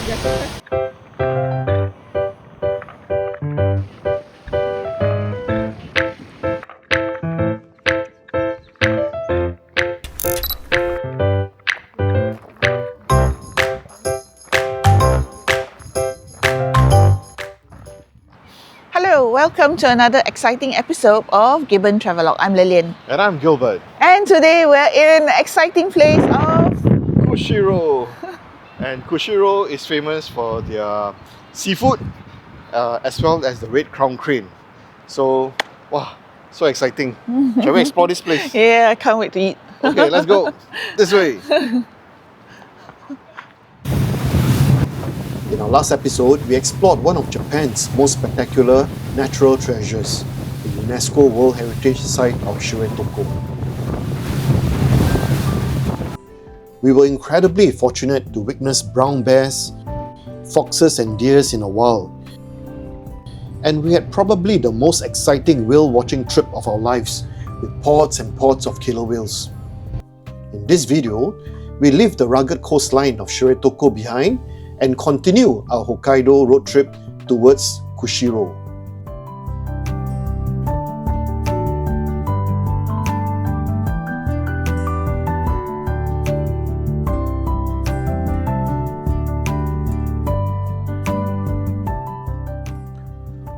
Hello, welcome to another exciting episode of Gibbon Travelogue. I'm Lillian. And I'm Gilbert. And today we're in the exciting place of Kushiro. And Kushiro is famous for their seafood as well as the red crown crane. So, wow, so exciting. Shall we explore this place? Yeah, I can't wait to eat. Okay, let's go. This way. In our last episode, we explored one of Japan's most spectacular natural treasures, the UNESCO World Heritage Site of Shiretoko. We were incredibly fortunate to witness brown bears, foxes and deers in the wild. And we had probably the most exciting whale watching trip of our lives, with pods and pods of killer whales. In this video, we leave the rugged coastline of Shiretoko behind and continue our Hokkaido road trip towards Kushiro.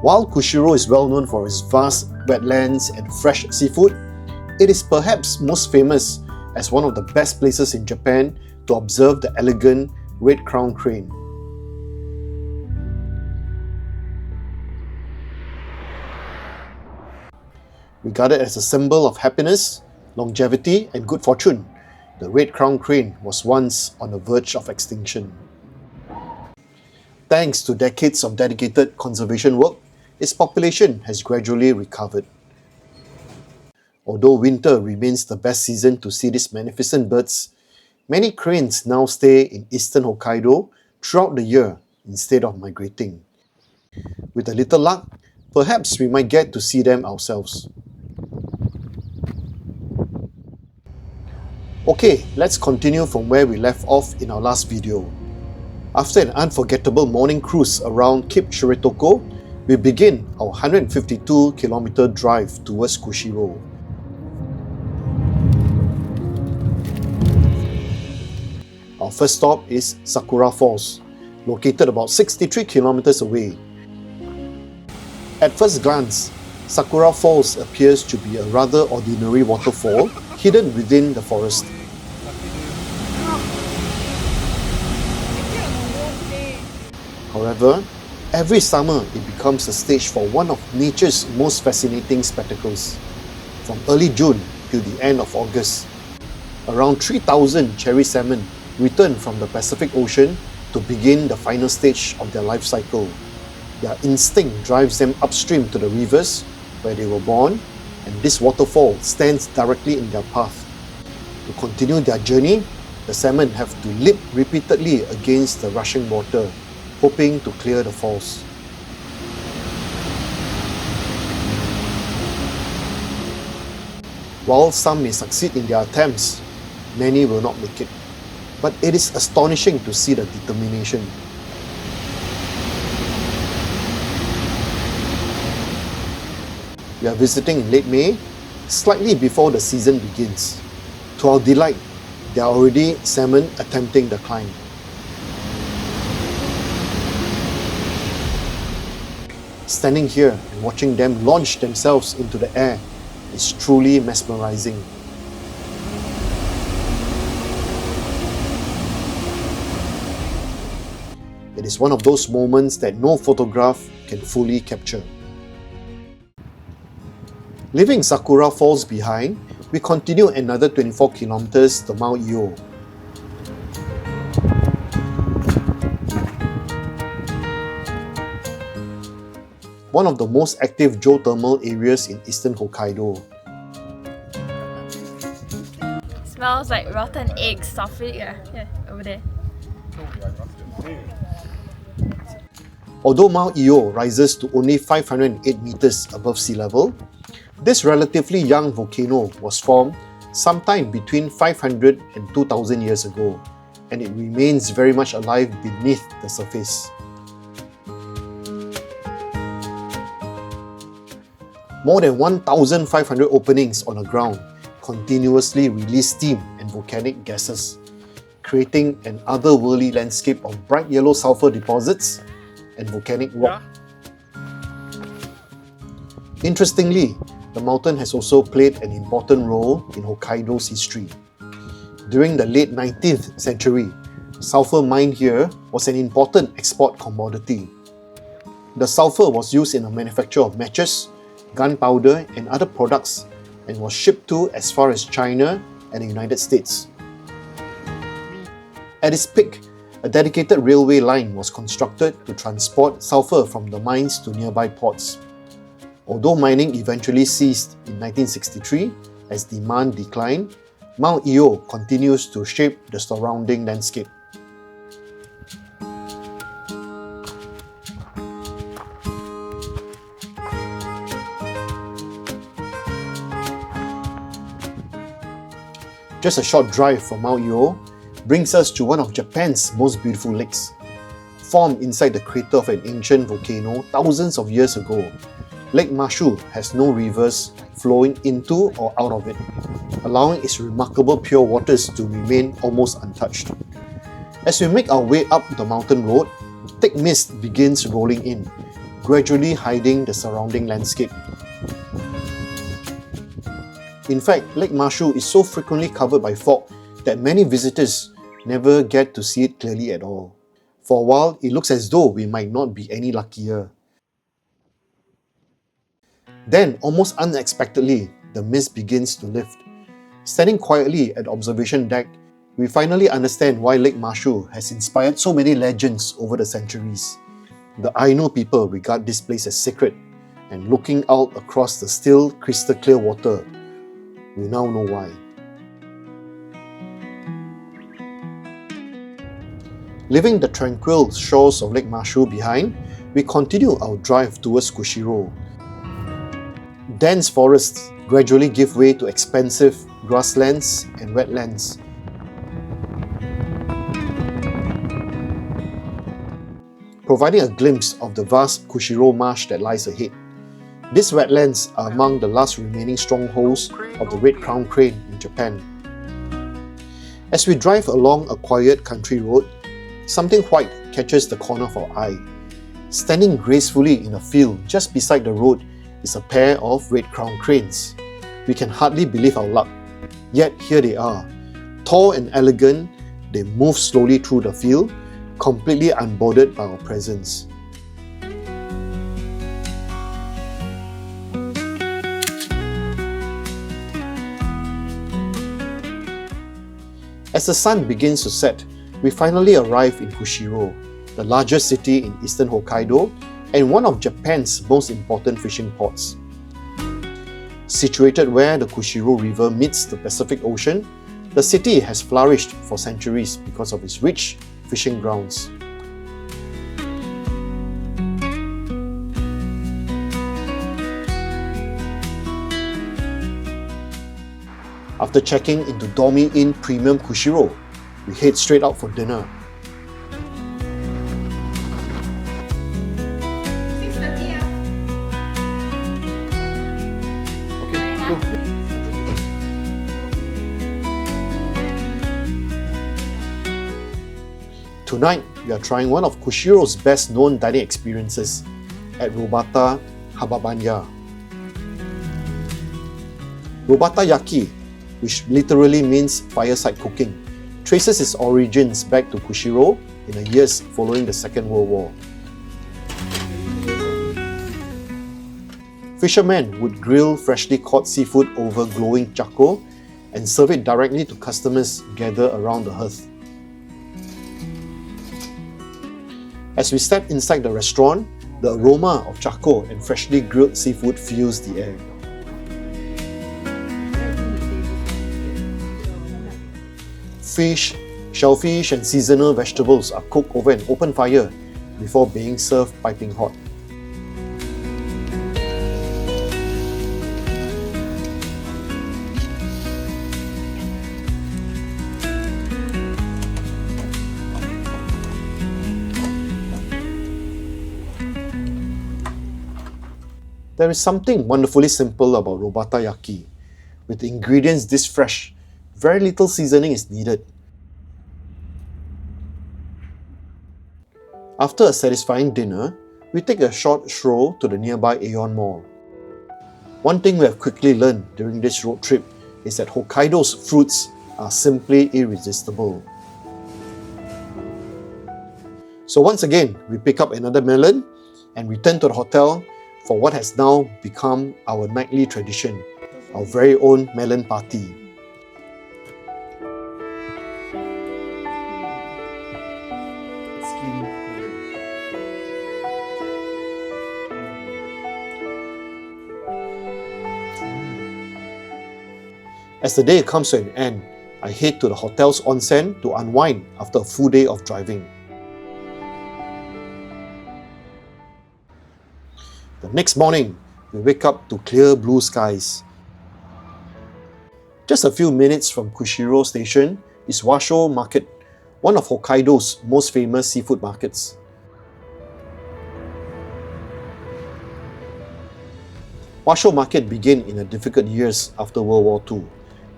While Kushiro is well known for its vast wetlands and fresh seafood, it is perhaps most famous as one of the best places in Japan to observe the elegant red crown crane. Regarded as a symbol of happiness, longevity and good fortune, the red crown crane was once on the verge of extinction. Thanks to decades of dedicated conservation work, its population has gradually recovered. Although winter remains the best season to see these magnificent birds, many cranes now stay in eastern Hokkaido throughout the year instead of migrating. With a little luck, perhaps we might get to see them ourselves. Okay, let's continue from where we left off in our last video. After an unforgettable morning cruise around Cape Shiretoko, we begin our 152-kilometer drive towards Kushiro. Our first stop is Sakura Falls, located about 63 kilometers away. At first glance, Sakura Falls appears to be a rather ordinary waterfall hidden within the forest. However, every summer it becomes a stage for one of nature's most fascinating spectacles. From early June till the end of August, around 3,000 cherry salmon return from the Pacific Ocean to begin the final stage of their life cycle. Their instinct drives them upstream to the rivers where they were born, and this waterfall stands directly in their path. To continue their journey, the salmon have to leap repeatedly against the rushing water, hoping to clear the falls. While some may succeed in their attempts, many will not make it. But it is astonishing to see the determination. We are visiting in late May, slightly before the season begins. To our delight, there are already salmon attempting the climb. Standing here and watching them launch themselves into the air is truly mesmerizing. It is one of those moments that no photograph can fully capture. Leaving Sakura Falls behind, we continue another 24 kilometers to Mount Iyo. One of the most active geothermal areas in eastern Hokkaido. Smells like rotten eggs, softly, yeah, over there. Although Mount Iyo rises to only 508 meters above sea level, this relatively young volcano was formed sometime between 500 and 2000 years ago, and it remains very much alive beneath the surface. More than 1,500 openings on the ground continuously release steam and volcanic gases, creating an otherworldly landscape of bright yellow sulfur deposits and volcanic rock. Interestingly, the mountain has also played an important role in Hokkaido's history. During the late 19th century, sulfur mined here was an important export commodity. The sulfur was used in the manufacture of matches, gunpowder and other products, and was shipped to as far as China and the United States. At its peak, a dedicated railway line was constructed to transport sulfur from the mines to nearby ports. Although mining eventually ceased in 1963 as demand declined, Mount Io continues to shape the surrounding landscape. Just a short drive from Mount Io brings us to one of Japan's most beautiful lakes. Formed inside the crater of an ancient volcano thousands of years ago, Lake Mashu has no rivers flowing into or out of it, allowing its remarkable pure waters to remain almost untouched. As we make our way up the mountain road, thick mist begins rolling in, gradually hiding the surrounding landscape. In fact, Lake Mashu is so frequently covered by fog that many visitors never get to see it clearly at all. For a while, it looks as though we might not be any luckier. Then, almost unexpectedly, the mist begins to lift. Standing quietly at the observation deck, we finally understand why Lake Mashu has inspired so many legends over the centuries. The Ainu people regard this place as sacred, and looking out across the still, crystal clear water, we now know why. Leaving the tranquil shores of Lake Mashu behind, we continue our drive towards Kushiro. Dense forests gradually give way to expansive grasslands and wetlands. Providing a glimpse of the vast Kushiro marsh that lies ahead. These wetlands are among the last remaining strongholds of the red crowned crane in Japan. As we drive along a quiet country road, something white catches the corner of our eye. Standing gracefully in a field just beside the road is a pair of red crowned cranes. We can hardly believe our luck. Yet here they are. Tall and elegant, they move slowly through the field, completely unbothered by our presence. As the sun begins to set, we finally arrive in Kushiro, the largest city in eastern Hokkaido and one of Japan's most important fishing ports. Situated where the Kushiro River meets the Pacific Ocean, the city has flourished for centuries because of its rich fishing grounds. After checking into Dormy Inn Premium Kushiro, we head straight out for dinner. Tonight, we are trying one of Kushiro's best-known dining experiences at Robata Hamabanya. Robatayaki, which literally means fireside cooking, traces its origins back to Kushiro in the years following the Second World War. Fishermen would grill freshly caught seafood over glowing charcoal and serve it directly to customers gathered around the hearth. As we step inside the restaurant, the aroma of charcoal and freshly grilled seafood fills the air. Fish, shellfish and seasonal vegetables are cooked over an open fire before being served piping hot. There is something wonderfully simple about Robatayaki. With the ingredients this fresh, very little seasoning is needed. After a satisfying dinner, we take a short stroll to the nearby Aeon Mall. One thing we have quickly learned during this road trip is that Hokkaido's fruits are simply irresistible. So once again, we pick up another melon and return to the hotel for what has now become our nightly tradition, our very own melon party. As the day comes to an end, I head to the hotel's onsen to unwind after a full day of driving. The next morning, we wake up to clear blue skies. Just a few minutes from Kushiro station is Washo Market, one of Hokkaido's most famous seafood markets. Washo Market began in the difficult years after World War II,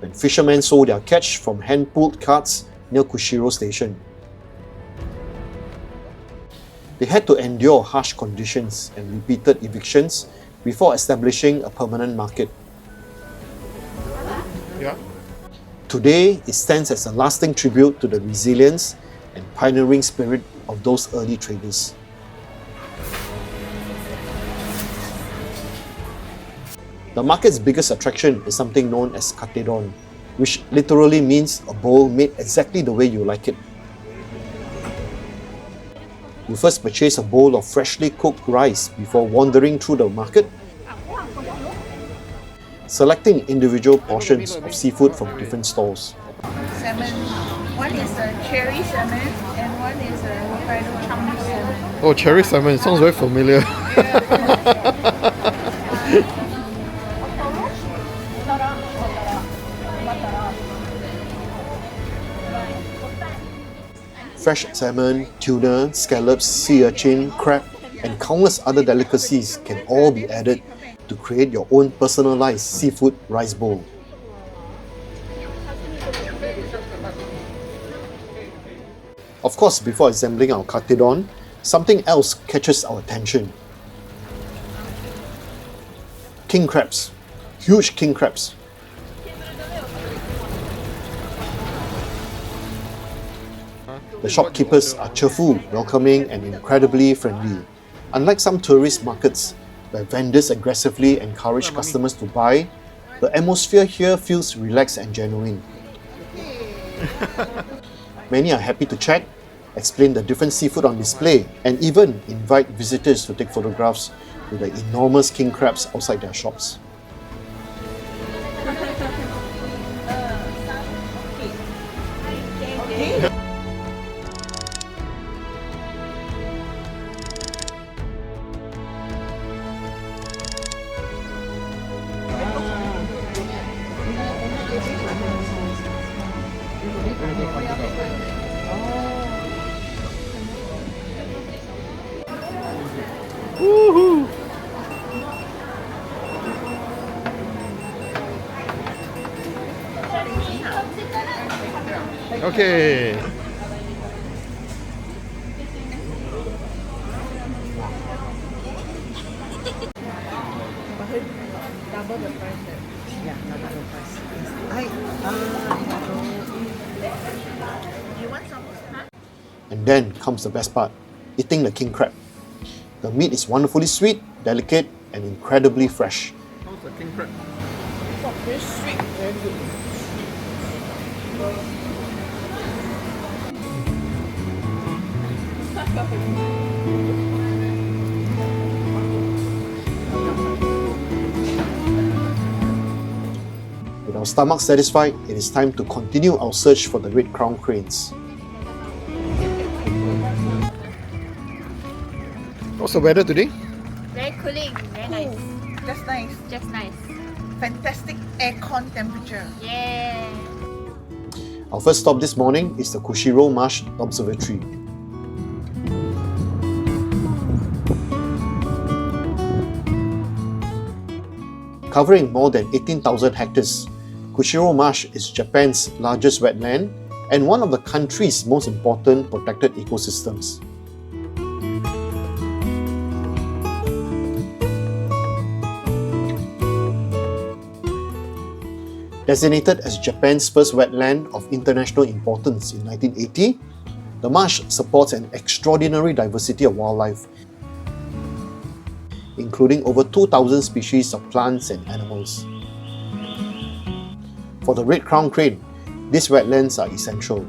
when fishermen sold their catch from hand-pulled carts near Kushiro station. They had to endure harsh conditions and repeated evictions before establishing a permanent market. Today, it stands as a lasting tribute to the resilience and pioneering spirit of those early traders. The market's biggest attraction is something known as Kattedon, which literally means a bowl made exactly the way you like it. You first purchase a bowl of freshly cooked rice before wandering through the market, selecting individual portions of seafood from different stalls. Salmon. One is a cherry salmon and one is a Hokkaido chunky salmon. Oh, cherry salmon, sounds very familiar. Fresh salmon, tuna, scallops, sea urchin, crab, and countless other delicacies can all be added to create your own personalized seafood rice bowl. Of course, before assembling our Kattedon, something else catches our attention. King crabs. Huge king crabs. The shopkeepers are cheerful, welcoming, and incredibly friendly. Unlike some tourist markets, where vendors aggressively encourage customers to buy, the atmosphere here feels relaxed and genuine. Many are happy to chat, explain the different seafood on display, and even invite visitors to take photographs with the enormous king crabs outside their shops. Woohoo! Okay. Double the price. Yeah, double the price. You want some? And then comes the best part, eating the king crab. The meat is wonderfully sweet, delicate, and incredibly fresh. How's the king crab? Very sweet, very good. With our stomachs satisfied, it is time to continue our search for the red crown cranes. What's the weather today? Very cooling, very nice. Just nice. Just nice. Fantastic aircon temperature. Yeah. Our first stop this morning is the Kushiro Marsh Observatory. Covering more than 18,000 hectares, Kushiro Marsh is Japan's largest wetland and one of the country's most important protected ecosystems. Designated as Japan's first wetland of international importance in 1980, the marsh supports an extraordinary diversity of wildlife, including over 2,000 species of plants and animals. For the red-crowned crane, these wetlands are essential.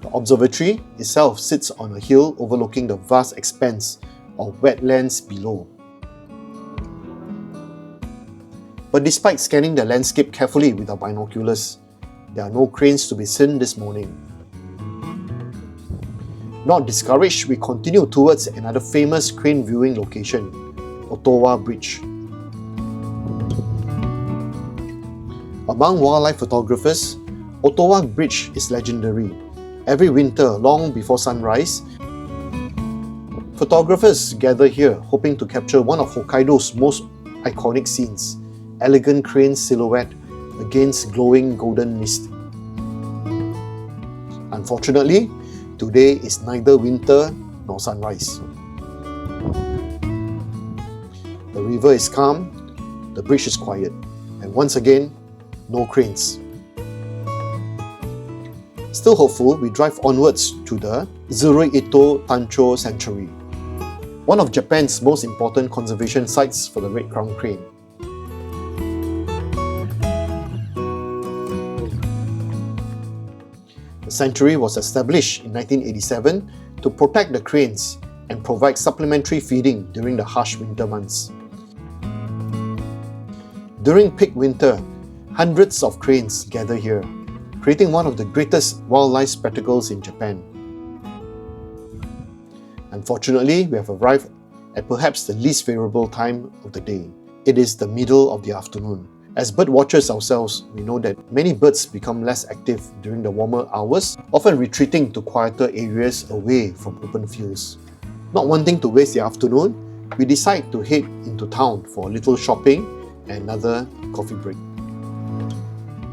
The observatory itself sits on a hill overlooking the vast expanse of wetlands below. But despite scanning the landscape carefully with our binoculars, there are no cranes to be seen this morning. Not discouraged, we continue towards another famous crane viewing location, Otowa Bridge. Among wildlife photographers, Otowa Bridge is legendary. Every winter, long before sunrise, photographers gather here hoping to capture one of Hokkaido's most iconic scenes, elegant crane silhouette against glowing golden mist. Unfortunately, today is neither winter nor sunrise. The river is calm, the bridge is quiet, and once again, no cranes. Still hopeful, we drive onwards to the Tsurui-Ito Tancho Sanctuary, one of Japan's most important conservation sites for the red-crowned crane. The sanctuary was established in 1987 to protect the cranes and provide supplementary feeding during the harsh winter months. During peak winter, hundreds of cranes gather here, creating one of the greatest wildlife spectacles in Japan. Unfortunately, we have arrived at perhaps the least favorable time of the day. It is the middle of the afternoon. As bird watchers ourselves, we know that many birds become less active during the warmer hours, often retreating to quieter areas away from open fields. Not wanting to waste the afternoon, we decide to head into town for a little shopping and another coffee break.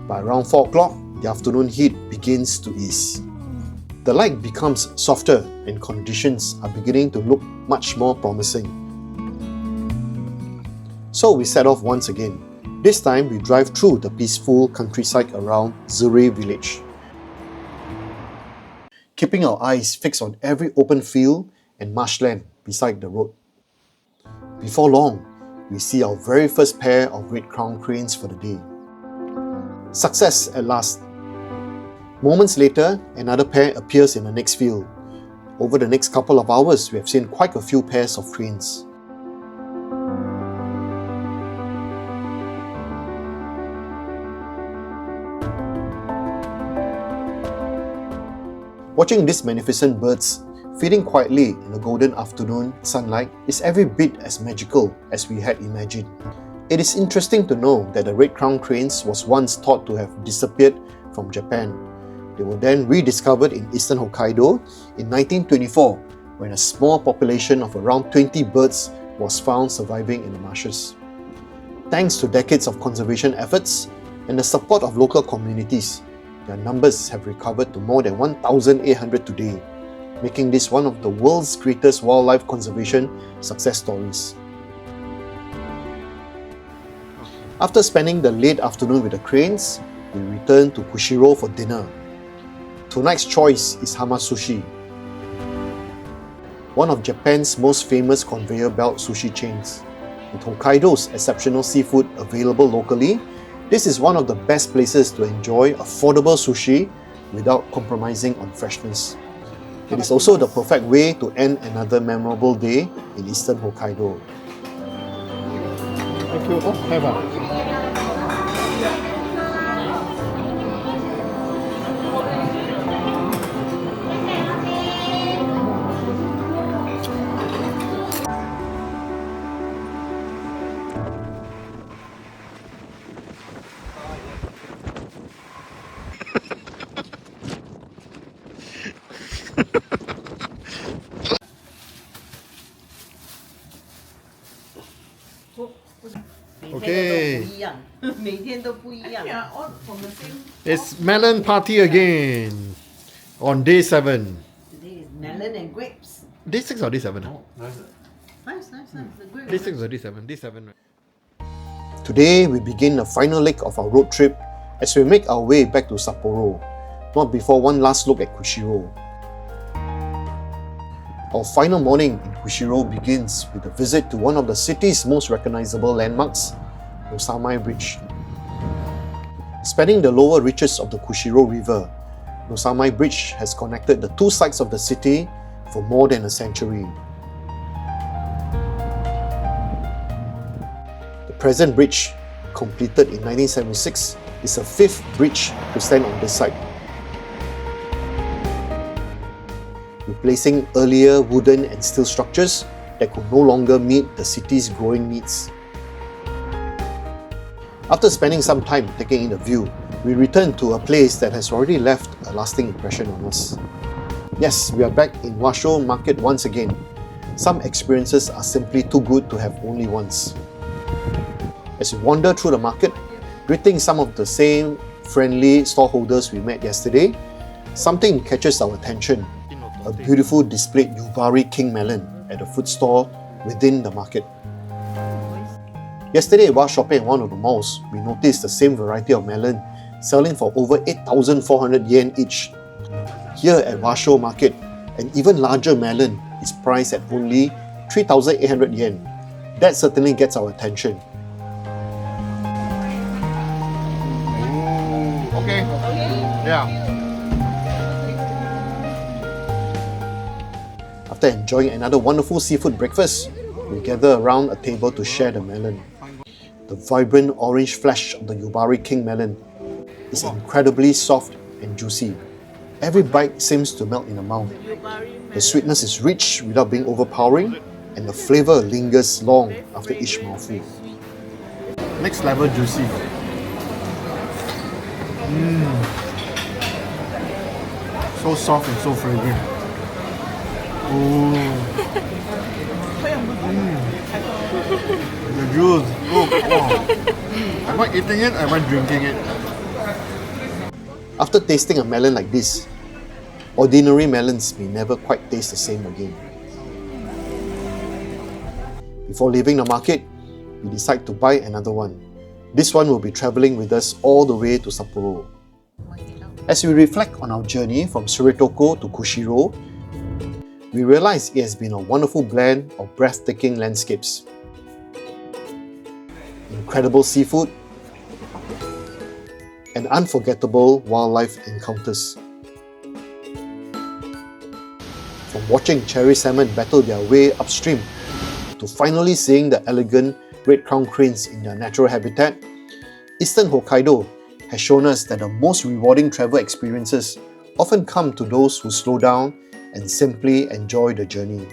By around 4 o'clock, the afternoon heat begins to ease. The light becomes softer and conditions are beginning to look much more promising. So we set off once again. This time we drive through the peaceful countryside around Tsurui village, keeping our eyes fixed on every open field and marshland beside the road. Before long, we see our very first pair of red-crowned cranes for the day. Success at last. Moments later, another pair appears in the next field. Over the next couple of hours, we have seen quite a few pairs of cranes. Watching these magnificent birds feeding quietly in the golden afternoon sunlight is every bit as magical as we had imagined. It is interesting to know that the red-crowned cranes was once thought to have disappeared from Japan. They were then rediscovered in eastern Hokkaido in 1924 when a small population of around 20 birds was found surviving in the marshes. Thanks to decades of conservation efforts and the support of local communities, their numbers have recovered to more than 1,800 today, making this one of the world's greatest wildlife conservation success stories. After spending the late afternoon with the cranes, we return to Kushiro for dinner. Tonight's choice is Hamazushi, one of Japan's most famous conveyor belt sushi chains. With Hokkaido's exceptional seafood available locally, this is one of the best places to enjoy affordable sushi without compromising on freshness. It is also the perfect way to end another memorable day in eastern Hokkaido. Thank you. Oh, have a. 每天都不一样。 We are all from the same. It's melon party again on day 7. Today is melon and grapes. Day 6 or day 7? Nice. The grapes. Day 6 or day 7? Day 7, right? Today, we begin the final leg of our road trip as we make our way back to Sapporo, not before one last look at Kushiro. Our final morning in Kushiro begins with a visit to one of the city's most recognizable landmarks, Nusamai Bridge. Spanning the lower reaches of the Kushiro River, Nusamai Bridge has connected the two sides of the city for more than a century. The present bridge, completed in 1976, is the fifth bridge to stand on this site, replacing earlier wooden and steel structures that could no longer meet the city's growing needs. After spending some time taking in the view, we return to a place that has already left a lasting impression on us. Yes, we are back in Washo Market once again. Some experiences are simply too good to have only once. As we wander through the market, greeting some of the same friendly stallholders we met yesterday, something catches our attention. A beautiful displayed Yubari king melon at a food store within the market. Yesterday, while shopping at one of the malls, we noticed the same variety of melon selling for over 8,400 yen each. Here at Washo Market, an even larger melon is priced at only 3,800 yen. That certainly gets our attention. Okay. Yeah. After enjoying another wonderful seafood breakfast, we gather around a table to share the melon. The vibrant orange flesh of the Yubari king melon is incredibly soft and juicy. Every bite seems to melt in the mouth. The sweetness is rich without being overpowering, and the flavour lingers long after each mouthful. Next level juicy. So soft and so fragrant. The juice. Oh, wow. I'm not eating it, I'm not drinking it. After tasting a melon like this, ordinary melons may never quite taste the same again. Before leaving the market, we decide to buy another one. This one will be travelling with us all the way to Sapporo. As we reflect on our journey from Shiretoko to Kushiro, we realize it has been a wonderful blend of breathtaking landscapes, incredible seafood, and unforgettable wildlife encounters. From watching cherry salmon battle their way upstream to finally seeing the elegant red-crowned cranes in their natural habitat, Eastern Hokkaido has shown us that the most rewarding travel experiences often come to those who slow down and simply enjoy the journey.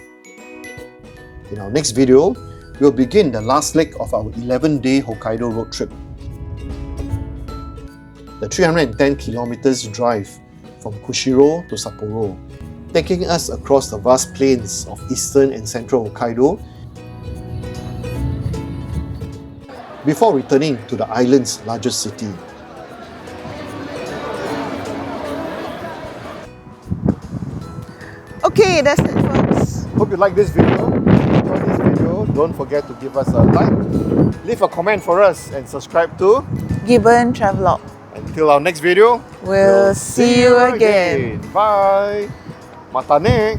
In our next video, we'll begin the last leg of our 11-day Hokkaido road trip. The 310 kilometers drive from Kushiro to Sapporo, taking us across the vast plains of eastern and central Hokkaido before returning to the island's largest city. Okay, that's it, folks. Hope you like this video. If you enjoyed this video, don't forget to give us a like, leave a comment for us, and subscribe to. Gibbon Travelogue. Until our next video, We'll see you again. Bye. Matane.